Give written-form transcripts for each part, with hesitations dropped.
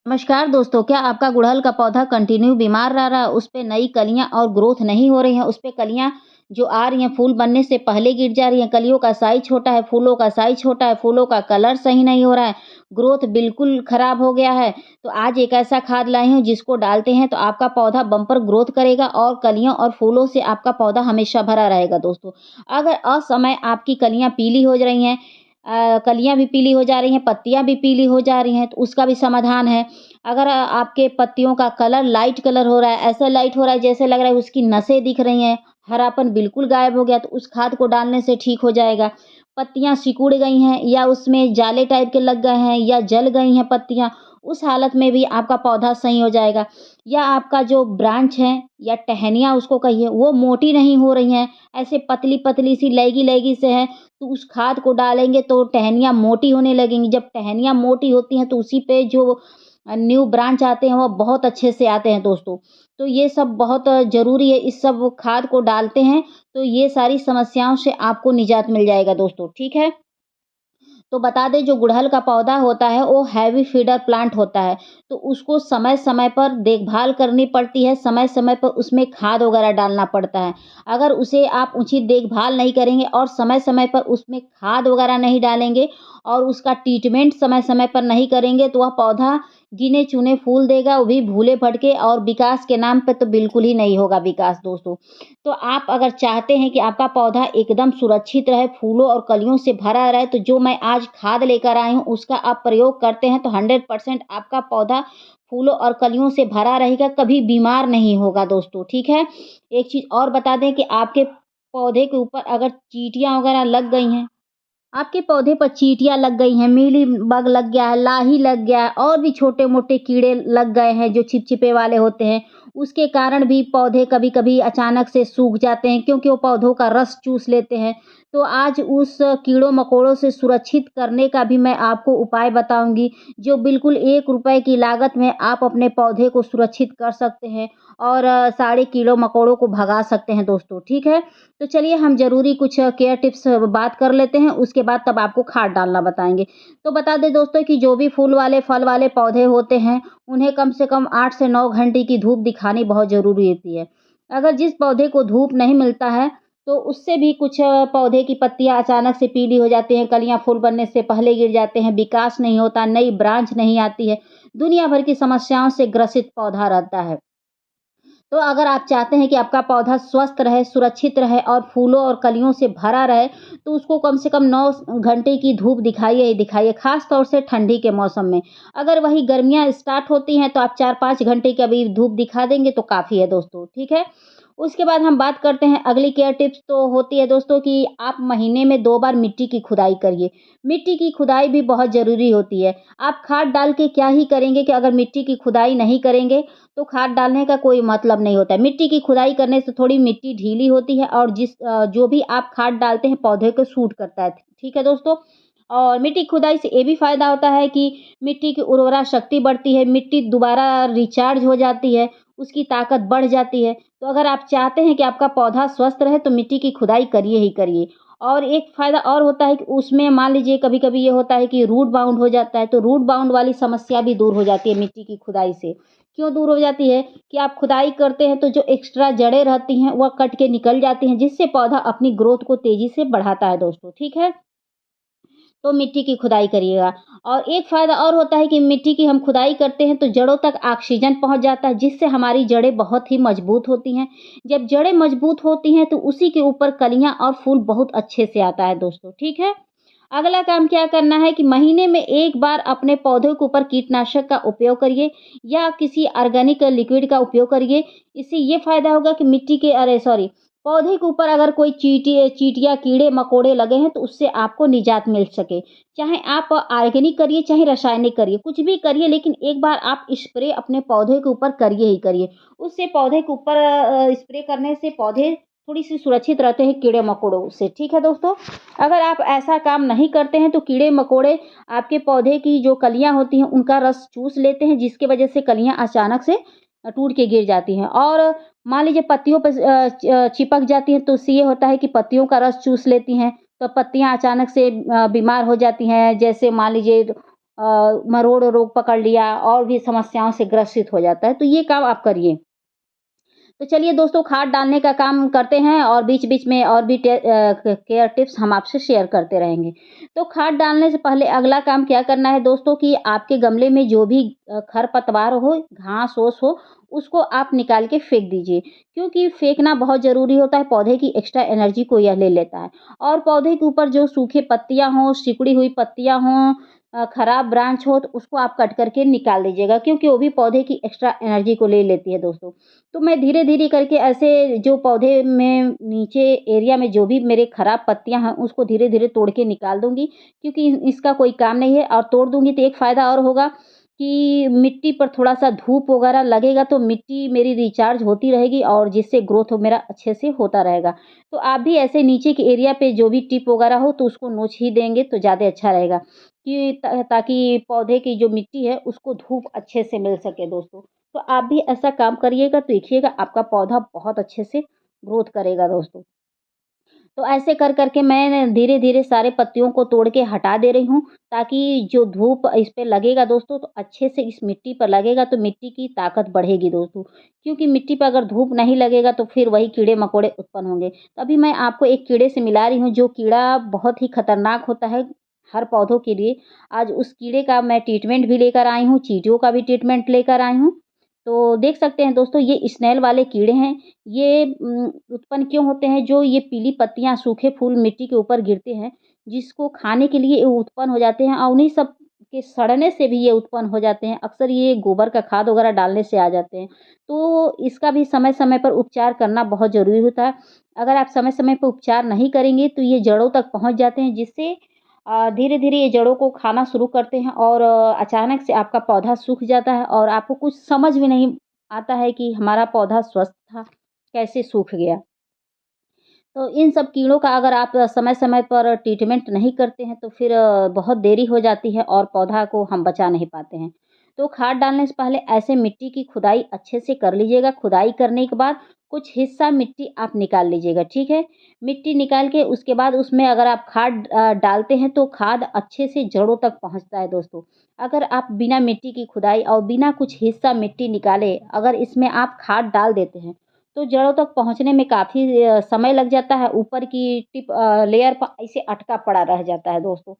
नमस्कार दोस्तों, क्या आपका गुड़हल का पौधा कंटिन्यू बीमार रह रहा है, उस पे नई कलियाँ और ग्रोथ नहीं हो रही हैं, उस पे कलियाँ जो आ रही हैं फूल बनने से पहले गिर जा रही हैं, कलियों का साइज़ छोटा है, फूलों का साइज़ छोटा है, फूलों का कलर सही नहीं हो रहा है, ग्रोथ बिल्कुल खराब हो गया है, तो आज एक ऐसा खाद लाई हूँ जिसको डालते हैं तो आपका पौधा बम्पर ग्रोथ करेगा और कलियों और फूलों से आपका पौधा हमेशा भरा रहेगा दोस्तों। अगर असमय आपकी कलियाँ पीली हो रही हैं, कलियाँ भी पीली हो जा रही हैं, पत्तियाँ भी पीली हो जा रही हैं, तो उसका भी समाधान है। अगर आपके पत्तियों का कलर लाइट कलर हो रहा है, ऐसा लाइट हो रहा है जैसे लग रहा है उसकी नसें दिख रही हैं, हरापन बिल्कुल गायब हो गया, तो उस खाद को डालने से ठीक हो जाएगा। पत्तियाँ सिकुड़ गई हैं या उसमें जाले टाइप के लग गए हैं या जल गई हैं पत्तियाँ, उस हालत में भी आपका पौधा सही हो जाएगा। या आपका जो ब्रांच है या टहनियाँ उसको कहिए, वो मोटी नहीं हो रही हैं, ऐसे पतली-पतली सी लैगी-लैगी से हैं, तो उस खाद को डालेंगे तो टहनियाँ मोटी होने लगेंगी। जब टहनियाँ मोटी होती हैं तो उसी पे जो न्यू ब्रांच आते हैं वो बहुत अच्छे से आते हैं दोस्तों। तो ये सब बहुत ज़रूरी है, इस सब खाद को डालते हैं तो ये सारी समस्याओं से आपको निजात मिल जाएगा दोस्तों, ठीक है? तो बता दें जो गुड़हल का पौधा होता है वो हैवी फीडर प्लांट होता है, तो उसको समय-समय पर देखभाल करनी पड़ती है, समय-समय पर उसमें खाद वगैरह डालना पड़ता है। अगर उसे आप उचित देखभाल नहीं करेंगे और समय-समय पर उसमें खाद वगैरह नहीं डालेंगे और उसका ट्रीटमेंट समय-समय पर नहीं करेंगे तो वह पौधा गिने-चुने फूल देगा, वो भी भूले-भटके और विकास के नाम पे तो बिल्कुल ही नहीं होगा विकास दोस्तों। तो आप अगर चाहते हैं कि आपका पौधा एकदम सुरक्षित रहे, फूलों और कलियों से भरा रहे, तो जो मैं आज खाद लेकर आई हूँ, उसका आप प्रयोग करते हैं तो 100% आपका पौधा फूलों और कलियों से भरा रहेगा, कभी बीमार नहीं होगा दोस्तों, ठीक है? एक चीज़ और बता दें कि आपके पौधे के ऊपर अगर चींटियाँ वगैरह लग गई हैं, आपके पौधे पर चींटियाँ लग गई हैं, मीली बग लग गया है, लाही लग गया है और भी छोटे-मोटे कीड़े लग गए हैं जो चिपचिपे वाले होते हैं, उसके कारण भी पौधे कभी-कभी अचानक से सूख जाते हैं क्योंकि वो पौधों का रस चूस लेते हैं। तो आज उस कीड़ों-मकोड़ों से सुरक्षित करने का भी मैं आपको उपाय बताऊँगी, जो बिल्कुल ₹1 की लागत में आप अपने पौधे को सुरक्षित कर सकते हैं और सारे कीड़ों-मकोड़ों को भगा सकते हैं दोस्तों, ठीक है? तो चलिए हम ज़रूरी कुछ केयर टिप्स बात कर लेते हैं, उसके बाद तब आपको खाद डालना बताएँगे। तो बता दें दोस्तों कि जो भी फूल वाले, फल वाले पौधे होते हैं, उन्हें कम से कम 8 से 9 घंटे की धूप दिखानी बहुत ज़रूरी होती है। अगर जिस पौधे को धूप नहीं मिलता है, तो उससे भी कुछ पौधे की पत्तियाँ अचानक से पीली हो जाती हैं, कलियाँ फूल बनने से पहले गिर जाते हैं, विकास नहीं होता, नई ब्रांच नहीं आती है, दुनिया भर की समस्याओं से ग्रसित पौधा रहता है। तो अगर आप चाहते हैं कि आपका पौधा स्वस्थ रहे, सुरक्षित रहे और फूलों और कलियों से भरा रहे, तो उसको कम से कम 9 घंटे की धूप दिखाइए ही दिखाइए, ख़ास तौर से ठंडी के मौसम में। अगर वही गर्मियाँ स्टार्ट होती हैं, तो आप 4-5 घंटे की अभी धूप दिखा देंगे तो काफ़ी है दोस्तों, ठीक है? उसके बाद हम बात करते हैं अगली केयर टिप्स तो होती है दोस्तों कि आप महीने में 2 बार मिट्टी की खुदाई करिए। मिट्टी की खुदाई भी बहुत ज़रूरी होती है। आप खाद डाल के क्या ही करेंगे कि अगर मिट्टी की खुदाई नहीं करेंगे तो खाद डालने का कोई मतलब नहीं होता है। मिट्टी की खुदाई करने से थोड़ी मिट्टी ढीली होती है और जो भी आप खाद डालते हैं पौधे को सूट करता है। ठीक है दोस्तों? और मिट्टी की खुदाई से ये भी फ़ायदा होता है कि मिट्टी की उर्वरा शक्ति बढ़ती है, मिट्टी दोबारा रिचार्ज हो जाती है, उसकी ताकत बढ़ जाती है। तो अगर आप चाहते हैं कि आपका पौधा स्वस्थ रहे तो मिट्टी की खुदाई करिए ही करिए। और एक फ़ायदा और होता है कि उसमें मान लीजिए कभी-कभी ये होता है कि रूट बाउंड हो जाता है, तो रूट बाउंड वाली समस्या भी दूर हो जाती है मिट्टी की खुदाई से। क्यों दूर हो जाती है कि आप खुदाई करते हैं तो जो एक्स्ट्रा जड़ें रहती हैं वह कट के निकल जाती हैं जिससे पौधा अपनी ग्रोथ को तेज़ी से बढ़ाता है दोस्तों, ठीक है? तो मिट्टी की खुदाई करिएगा। और एक फ़ायदा और होता है कि मिट्टी की हम खुदाई करते हैं तो जड़ों तक ऑक्सीजन पहुँच जाता है जिससे हमारी जड़ें बहुत ही मज़बूत होती हैं। जब जड़ें मज़बूत होती हैं तो उसी के ऊपर कलियाँ और फूल बहुत अच्छे से आता है दोस्तों, ठीक है? अगला काम क्या करना है कि महीने में 1 बार अपने पौधों के ऊपर कीटनाशक का उपयोग करिए या किसी ऑर्गेनिक लिक्विड का उपयोग करिए। इससे ये फ़ायदा होगा कि मिट्टी के अरे सॉरी पौधे के ऊपर अगर कोई चींटियाँ, कीड़े-मकोड़े लगे हैं तो उससे आपको निजात मिल सके। चाहे आप ऑर्गेनिक करिए, चाहे रासायनिक करिए, कुछ भी करिए लेकिन एक बार आप स्प्रे अपने पौधे के ऊपर करिए ही करिए। उससे पौधे के ऊपर स्प्रे करने से पौधे थोड़ी-सी सुरक्षित रहते हैं कीड़े-मकोड़ों से। ठीक है दोस्तों? अगर आप ऐसा काम नहीं करते हैं तो कीड़े-मकोड़े आपके पौधे की जो कलियाँ होती हैं उनका रस चूस लेते हैं जिसकी वजह से कलियाँ अचानक से टूट के गिर जाती हैं और मान लीजिए पत्तियों पे चिपक जाती हैं तो उससे ये होता है कि पत्तियों का रस चूस लेती हैं, तो पत्तियाँ अचानक से बीमार हो जाती हैं। जैसे मान लीजिए मरोड़ रोग पकड़ लिया और भी समस्याओं से ग्रसित हो जाता है, तो ये काम आप करिए। तो चलिए दोस्तों, खाद डालने का काम करते हैं और बीच-बीच में और भी केयर टिप्स हम आपसे शेयर करते रहेंगे। तो खाद डालने से पहले अगला काम क्या करना है दोस्तों कि आपके गमले में जो भी खरपतवार हो, घास-फूस हो, उसको आप निकाल के फेंक दीजिए। क्योंकि फेंकना बहुत ज़रूरी होता है, पौधे की एक्स्ट्रा एनर्जी को यह ले लेता है। और पौधे के ऊपर जो सूखे पत्तियाँ हों, सिकुड़ी हुई पत्तियाँ हों, खराब ब्रांच हो, तो उसको आप कट करके निकाल दीजिएगा, क्योंकि वो भी पौधे की एक्स्ट्रा एनर्जी को ले लेती है दोस्तों। तो मैं धीरे-धीरे करके ऐसे जो पौधे में नीचे एरिया में जो भी मेरे खराब पत्तियाँ हैं, उसको धीरे-धीरे तोड़ के निकाल दूँगी, क्योंकि इसका कोई काम नहीं है। और तोड़ दूँगी तो एक फ़ायदा और होगा कि मिट्टी पर थोड़ा-सा धूप वगैरह लगेगा, तो मिट्टी मेरी रिचार्ज होती रहेगी और जिससे ग्रोथ मेरा अच्छे से होता रहेगा। तो आप भी ऐसे नीचे के एरिया पे जो भी टिप वगैरह हो, तो उसको नोच ही देंगे तो ज़्यादा अच्छा रहेगा, कि ताकि पौधे की जो मिट्टी है, उसको धूप अच्छे से मिल सके दोस्तों। तो आप भी ऐसा काम करिएगा, तो देखिएगा आपका पौधा बहुत अच्छे से ग्रोथ करेगा दोस्तों। तो ऐसे कर के मैं धीरे-धीरे सारे पत्तियों को तोड़ के हटा दे रही हूँ, ताकि जो धूप इस पे लगेगा दोस्तों, तो अच्छे से इस मिट्टी पर लगेगा, तो मिट्टी की ताकत बढ़ेगी दोस्तों। क्योंकि मिट्टी पे अगर धूप नहीं लगेगा, तो फिर वही कीड़े-मकोड़े उत्पन्न होंगे। तो अभी मैं आपको एक कीड़े से मिला रही हूँ, जो कीड़ा बहुत ही खतरनाक होता है हर पौधों के लिए। आज उस कीड़े का मैं ट्रीटमेंट भी लेकर आई हूँ, चींटियों का भी ट्रीटमेंट लेकर आई हूँ। तो देख सकते हैं दोस्तों, ये स्नेल वाले कीड़े हैं। ये उत्पन्न क्यों होते हैं? जो ये पीली पत्तियाँ, सूखे फूल मिट्टी के ऊपर गिरते हैं, जिसको खाने के लिए ये उत्पन्न हो जाते हैं और उन्हीं सब के सड़ने से भी ये उत्पन्न हो जाते हैं। अक्सर ये गोबर का खाद वगैरह डालने से आ जाते हैं। तो इसका भी समय-समय पर उपचार करना बहुत ज़रूरी होता है। अगर आप समय-समय पे उपचार नहीं करेंगे, तो ये जड़ों तक पहुँच जाते हैं, जिससे धीरे-धीरे ये जड़ों को खाना शुरू करते हैं और अचानक से आपका पौधा सूख जाता है और आपको कुछ समझ में नहीं आता है कि हमारा पौधा स्वस्थ था, कैसे सूख गया। तो इन सब कीड़ों का अगर आप समय-समय पर ट्रीटमेंट नहीं करते हैं, तो फिर बहुत देरी हो जाती है और पौधा को हम बचा नहीं पाते हैं। तो खाद डालने से पहले ऐसे मिट्टी की खुदाई अच्छे से कर लीजिएगा। खुदाई करने के बाद कुछ हिस्सा मिट्टी आप निकाल लीजिएगा, ठीक है? मिट्टी निकाल के उसके बाद उसमें अगर आप खाद डालते हैं, तो खाद अच्छे से जड़ों तक पहुँचता है दोस्तों। अगर आप बिना मिट्टी की खुदाई और बिना कुछ हिस्सा मिट्टी निकाले, अगर इसमें आप खाद डाल देते हैं, तो जड़ों तक पहुँचने में काफ़ी समय लग जाता है, ऊपर की लेयर पर ऐसे अटका पड़ा रह जाता है दोस्तों।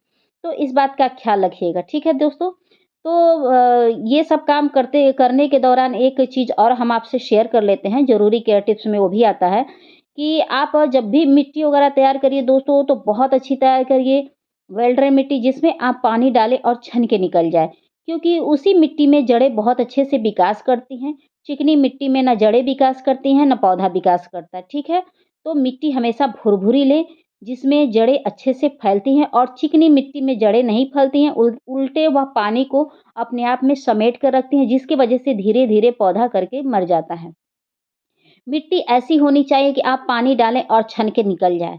तो इस बात का ख़्याल रखिएगा, ठीक है दोस्तों? तो ये सब काम करने के दौरान एक चीज़ और हम आपसे शेयर कर लेते हैं, ज़रूरी केयर टिप्स में वो भी आता है, कि आप जब भी मिट्टी वग़ैरह तैयार करिए दोस्तों, तो बहुत अच्छी तैयार करिए, वेल ड्राई मिट्टी जिसमें आप पानी डालें और छन के निकल जाए। क्योंकि उसी मिट्टी में जड़ें बहुत अच्छे से विकास करती हैं। चिकनी मिट्टी में ना जड़ें विकास करती हैं, ना पौधा विकास करता है, ठीक है? तो मिट्टी हमेशा भुरभुरी लें, जिसमें जड़ें अच्छे से फैलती हैं और चिकनी मिट्टी में जड़ें नहीं फैलती हैं, उल्टे वह पानी को अपने आप में समेट कर रखती हैं, जिसकी वजह से धीरे-धीरे पौधा करके मर जाता है। मिट्टी ऐसी होनी चाहिए कि आप पानी डालें और छन के निकल जाए।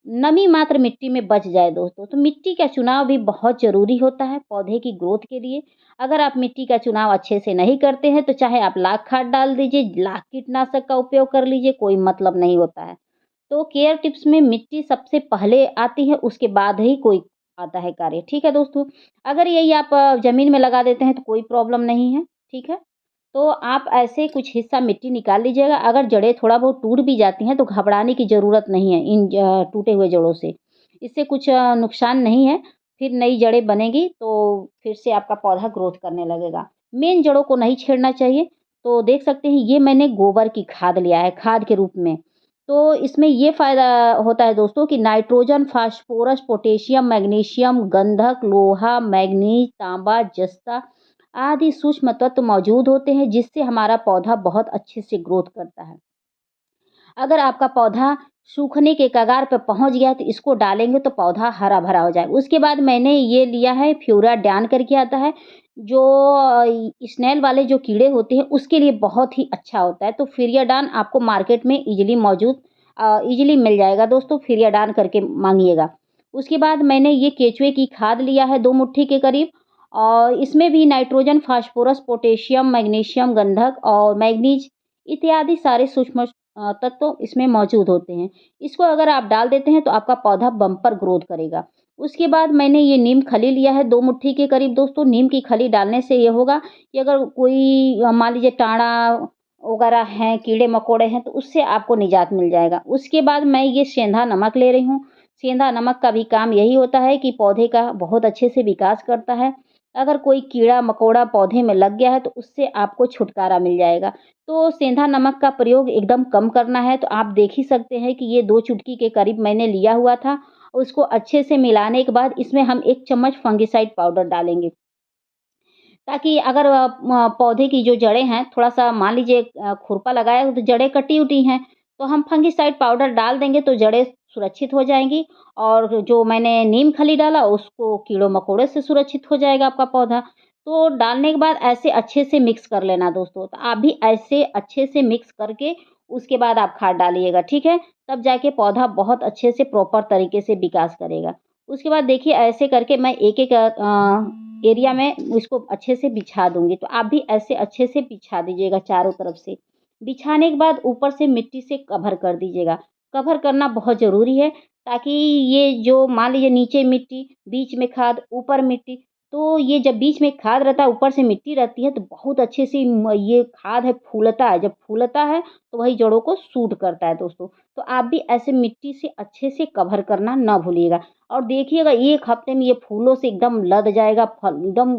नमी मात्र मिट्टी में बच जाए दोस्तों। तो मिट्टी का चुनाव भी बहुत ज़रूरी होता है पौधे की ग्रोथ के लिए। अगर आप मिट्टी का चुनाव अच्छे से नहीं करते हैं, तो चाहे आप लाख खाद डाल दीजिए, लाख कीटनाशक का उपयोग कर लीजिए, कोई मतलब नहीं होता है। तो केयर टिप्स में मिट्टी सबसे पहले आती है, उसके बाद ही कोई आता है कार्य। ठीक है दोस्तों? अगर यही आप ज़मीन में लगा देते हैं, तो कोई प्रॉब्लम नहीं है। ठीक है? तो आप ऐसे कुछ हिस्सा मिट्टी निकाल लीजिएगा। अगर जड़ें थोड़ा बहुत टूट भी जाती हैं, तो घबराने की ज़रूरत नहीं है इन टूटे हुए जड़ों से। इससे कुछ नुकसान नहीं है, फिर नई जड़ें बनेंगी, तो फिर से आपका पौधा ग्रोथ करने लगेगा। मेन जड़ों को नहीं छेड़ना चाहिए। तो देख सकते हैं, ये मैंने गोबर की खाद लिया है, खाद के रूप में। तो इसमें ये फ़ायदा होता है दोस्तों कि नाइट्रोजन, फास्फोरस, पोटेशियम, मैग्नीशियम, गंधक, लोहा, मैंगनीज़, तांबा, जस्ता आदि सूक्ष्म तत्व मौजूद होते हैं, जिससे हमारा पौधा बहुत अच्छे से ग्रोथ करता है। अगर आपका पौधा सूखने के कगार पे पहुँच गया, तो इसको डालेंगे तो पौधा हरा-भरा हो जाएगा। उसके बाद मैंने ये लिया है फ्यूराडान करके आता है, जो स्नेल वाले जो कीड़े होते हैं, उसके लिए बहुत ही अच्छा होता है। तो फ्यूराडान आपको मार्केट में ईज़िली मिल जाएगा दोस्तों, फ्यूराडान करके माँगिएगा। उसके बाद मैंने ये केचुए की खाद लिया है 2 मुट्ठी के करीब, और इसमें भी नाइट्रोजन, फास्फोरस, पोटेशियम, मैग्नीशियम, गंधक और मैंगनीज़ इत्यादि सारे सूक्ष्म तत्व इसमें मौजूद होते हैं। इसको अगर आप डाल देते हैं, तो आपका पौधा बम्पर ग्रोथ करेगा। उसके बाद मैंने ये नीम खली लिया है 2 मुट्ठी के करीब दोस्तों। नीम की खली डालने से ये होगा कि अगर कोई मान लीजिए टाँड़ा वगैरह हैं, कीड़े-मकोड़े हैं, तो उससे आपको निजात मिल जाएगा। उसके बाद मैं ये सेंधा नमक ले रही हूँ। सेंधा नमक का भी काम यही होता है कि पौधे का बहुत अच्छे से विकास करता है। अगर कोई कीड़ा-मकोड़ा पौधे में लग गया है, तो उससे आपको छुटकारा मिल जाएगा। तो सेंधा नमक का प्रयोग एकदम कम करना है, तो आप देख ही सकते हैं कि ये 2 चुटकी के करीब मैंने लिया हुआ था। उसको अच्छे से मिलाने के बाद इसमें हम 1 चम्मच फंगिसाइड पाउडर डालेंगे। ताकि अगर पौधे की जो जड़ें हैं, थोड़ा-सा मान लीजिए खुरपा लगाया हो तो जड़ें कटी-उटी हैं, तो हम फंगिसाइड पाउडर डाल देंगे तो जड़ें सुरक्षित हो जाएँगी और जो मैंने नीम खली डाला उसको कीड़ों-मकोड़ों से सुरक्षित हो जाएगा आपका पौधा। तो डालने के बाद ऐसे अच्छे से मिक्स कर लेना दोस्तों। तो आप भी ऐसे अच्छे से मिक्स करके उसके बाद आप खाद डालिएगा, ठीक है? तब जाके पौधा बहुत अच्छे से प्रॉपर तरीके से विकास करेगा। उसके बाद देखिए ऐसे करके मैं एक-एक एरिया में इसको अच्छे से बिछा दूँगी। तो आप भी ऐसे अच्छे से बिछा दीजिएगा चारों तरफ से। बिछाने के बाद ऊपर से मिट्टी से कवर कर दीजिएगा। कवर करना बहुत ज़रूरी है ताकि ये जो मान लीजिए नीचे मिट्टी, बीच में खाद, ऊपर मिट्टी, तो ये जब बीच में खाद रहता है, ऊपर से मिट्टी रहती है तो बहुत अच्छे से ये खाद है फूलता है। जब फूलता है तो वही जड़ों को सूट करता है दोस्तों। तो आप भी ऐसे मिट्टी से अच्छे से कवर करना ना भूलिएगा। और देखिएगा 1 हफ्ते में ये फूलों से एकदम लद जाएगा, फल एकदम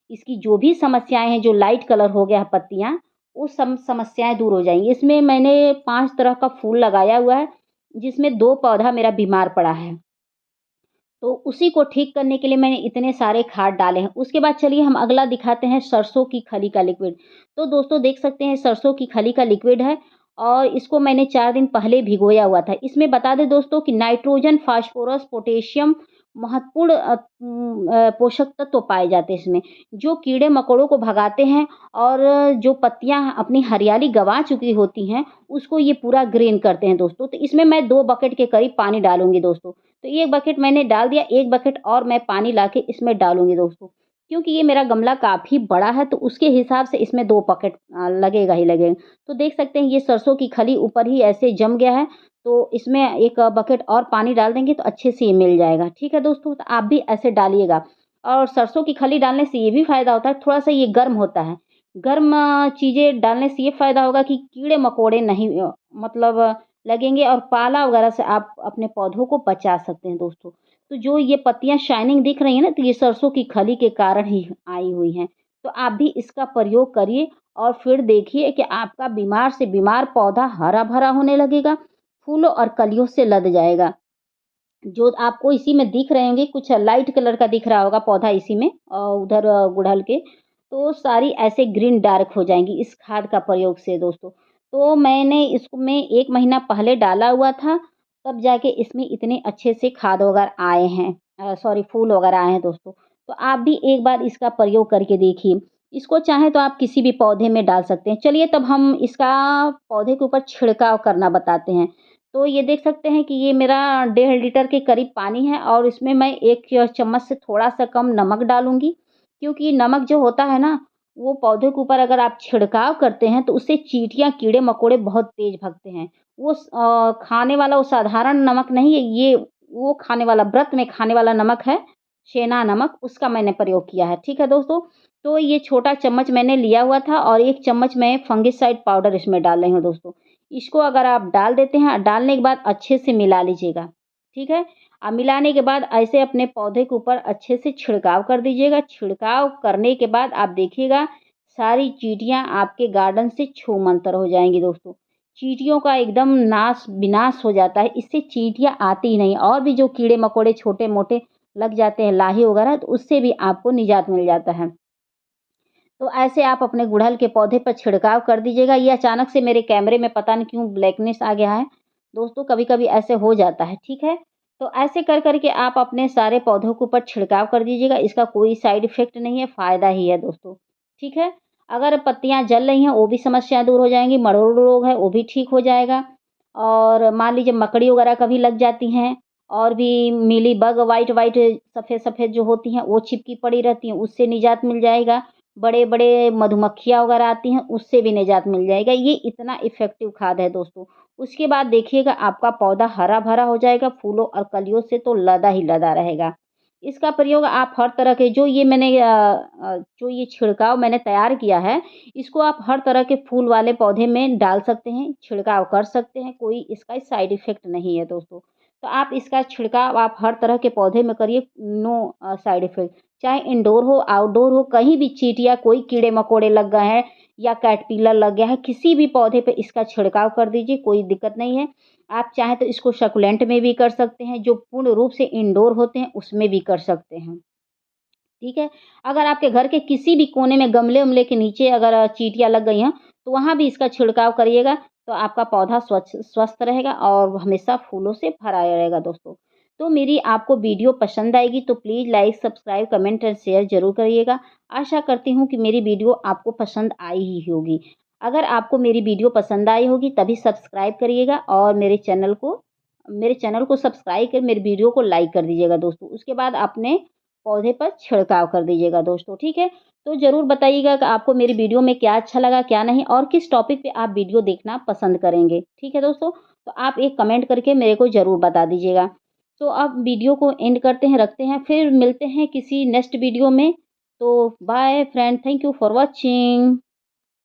इसकी जो भी समस्याएँ हैं, जो लाइट कलर हो गया है पत्तियाँ, वो समस्याएँ दूर हो जाएँगी। इसमें मैंने 5 तरह का फूल लगाया हुआ है, जिसमें 2 पौधा मेरा बीमार पड़ा है। तो उसी को ठीक करने के लिए मैंने इतने सारे खाद डाले हैं। उसके बाद चलिए हम अगला दिखाते हैं सरसों की खली का लिक्विड। तो दोस्तों देख सकते हैं सरसों की खली का लिक्विड है और इसको मैंने 4 दिन पहले भिगोया हुआ था। इसमें बता दें दोस्तों कि नाइट्रोजन, फास्फोरस, पोटेशियम महत्वपूर्ण पोषक तत्व पाए जाते हैं इसमें, जो कीड़े-मकोड़ों को भगाते हैं और जो पत्तियाँ अपनी हरियाली गँवा चुकी होती हैं, उसको ये पूरा ग्रीन करते हैं दोस्तों। तो इसमें मैं 2 बकेट के करीब पानी डालूँगी दोस्तों। तो 1 बकेट मैंने डाल दिया, 1 बकेट और मैं पानी लाके इसमें डालूँगी दोस्तों। क्योंकि ये मेरा गमला काफ़ी बड़ा है तो उसके हिसाब से इसमें 2 बकेट लगेगा ही लगेगा। तो देख सकते हैं ये सरसों की खली ऊपर ही ऐसे जम गया है, तो इसमें 1 बकेट और पानी डाल देंगे तो अच्छे से ये मिल जाएगा। ठीक है दोस्तों? तो आप भी ऐसे डालिएगा। और सरसों की खली डालने से ये भी फ़ायदा होता है, थोड़ा-सा ये गर्म होता है। गर्म चीज़ें डालने से ये फ़ायदा होगा कि कीड़े-मकोड़े नहीं मतलब लगेंगे और पाला वगैरह से आप अपने पौधों को बचा सकते हैं दोस्तों। तो जो ये पत्तियाँ शाइनिंग दिख रही हैं ना, तो ये सरसों की खली के कारण ही आई हुई हैं। तो आप भी इसका प्रयोग करिए और फिर देखिए कि आपका बीमार से बीमार पौधा हरा-भरा होने लगेगा, फूलों और कलियों से लद जाएगा। जो आपको इसी में दिख रहे होंगे, कुछ लाइट कलर का दिख रहा होगा पौधा इसी में उधर गुड़हल के, तो सारी ऐसे ग्रीन डार्क हो जाएँगी इस खाद का प्रयोग से दोस्तों। तो मैंने इसमें 1 महीना पहले डाला हुआ था, तब जाके इसमें इतने अच्छे से खाद वगैरह आए हैं सॉरी फूल वगैरह आए हैं दोस्तों। तो आप भी एक बार इसका प्रयोग करके देखिए। इसको चाहें तो आप किसी भी पौधे में डाल सकते हैं। चलिए तब हम इसका पौधे के ऊपर छिड़काव करना बताते हैं। तो ये देख सकते हैं कि ये मेरा 1.5 लीटर के करीब पानी है और इसमें मैं 1 चम्मच से थोड़ा-सा कम नमक डालूँगी, क्योंकि नमक जो होता है ना, वो पौधे के ऊपर अगर आप छिड़काव करते हैं, तो उससे चींटियाँ, कीड़े-मकोड़े बहुत तेज़ भगते हैं। वो खाने वाला वो साधारण नमक नहीं है, ये वो खाने वाला व्रत में खाने वाला नमक है, शेना नमक, उसका मैंने प्रयोग किया है। ठीक है दोस्तों? तो ये छोटा चम्मच मैंने लिया हुआ था और 1 चम्मच मैं फंगिसाइड पाउडर इसमें डाल रही हूँ दोस्तों। इसको अगर आप डाल देते हैं, डालने के बाद अच्छे से मिला लीजिएगा, ठीक है? मिलाने के बाद ऐसे अपने पौधे के ऊपर अच्छे से छिड़काव कर दीजिएगा। छिड़काव करने के बाद आप देखिएगा, सारी चींटियाँ आपके गार्डन से छूमंतर हो जाएँगी दोस्तों। चींटियों का एकदम नाश विनाश हो जाता है, इससे चींटियाँ आती ही नहीं और भी जो कीड़े-मकोड़े छोटे-मोटे लग जाते हैं, लाही वगैरह, तो उससे भी आपको निजात मिल जाता है। तो ऐसे आप अपने गुड़हल के पौधे पर छिड़काव कर दीजिएगा। ये अचानक से मेरे कैमरे में पता नहीं क्यों ब्लैकनेस आ गया है। दोस्तों कभी-कभी ऐसे हो जाता है, ठीक है? तो ऐसे कर के आप अपने सारे पौधों के ऊपर छिड़काव कर दीजिएगा। इसका कोई साइड इफ़ेक्ट नहीं है, फ़ायदा ही है दोस्तों, ठीक है? अगर पत्तियाँ जल रही हैं, वो भी समस्याएँ दूर हो जाएँगी, मरोड़ रोग है, वो भी ठीक हो जाएगा। और मान लीजिए मकड़ी वगैरह कभी लग जाती हैं और भी मीली बग, व्हाइट-व्हाइट, सफ़ेद-सफ़ेद जो होती हैं, वो चिपकी पड़ी रहती हैं, उससे निजात मिल जाएगा। बड़े-बड़े मधुमक्खियाँ वगैरह आती हैं, उससे भी निजात मिल जाएगा। ये इतना इफ़ेक्टिव खाद है दोस्तों। उसके बाद देखिएगा आपका पौधा हरा-भरा हो जाएगा, फूलों और कलियों से तो लदा ही लदा रहेगा। इसका प्रयोग आप हर तरह के जो ये छिड़काव मैंने तैयार किया है, इसको आप हर तरह के फूल वाले पौधे में डाल सकते हैं, छिड़काव कर सकते हैं, कोई इसका साइड इफ़ेक्ट नहीं है दोस्तों। तो आप इसका छिड़काव आप हर तरह के पौधे में करिए, नो साइड इफ़ेक्ट। चाहे इंडोर हो, आउटडोर हो, कहीं भी चींटियाँ, कोई कीड़े-मकोड़े लग गए हैं या कैटरपिलर लग गया है, किसी भी पौधे पे इसका छिड़काव कर दीजिए, कोई दिक्कत नहीं है। आप चाहें तो इसको सक्युलेंट में भी कर सकते हैं, जो पूर्ण रूप से इंडोर होते हैं, उसमें भी कर सकते हैं। ठीक है? अगर आपके घर के किसी भी कोने में गमले-वमले के नीचे अगर चींटियाँ लग गई हैं, तो वहाँ भी इसका छिड़काव करिएगा, तो आपका पौधा स्वस्थ रहेगा और हमेशा फूलों से भरा रहेगा दोस्तों। तो मेरी आपको वीडियो पसंद आएगी तो please like, subscribe, comment and share ज़रूर करिएगा। आशा करती हूँ कि मेरी वीडियो आपको पसंद आई ही होगी। अगर आपको मेरी वीडियो पसंद आई होगी तभी सब्सक्राइब करिएगा और मेरे चैनल को सब्सक्राइब कर मेरी वीडियो को लाइक कर दीजिएगा दोस्तों। उसके बाद अपने पौधे पर छिड़काव कर दीजिएगा दोस्तों, ठीक है? तो ज़रूर बताइएगा कि आपको मेरी वीडियो में क्या अच्छा लगा, क्या नहीं और किस टॉपिक पे आप वीडियो देखना पसंद करेंगे, ठीक है दोस्तों? तो आप एक कमेंट करके मेरे को ज़रूर बता दीजिएगा। तो अब वीडियो को एंड करते हैं, रखते हैं, फिर मिलते हैं किसी नेक्स्ट वीडियो में। तो bye friend, thank you for watching.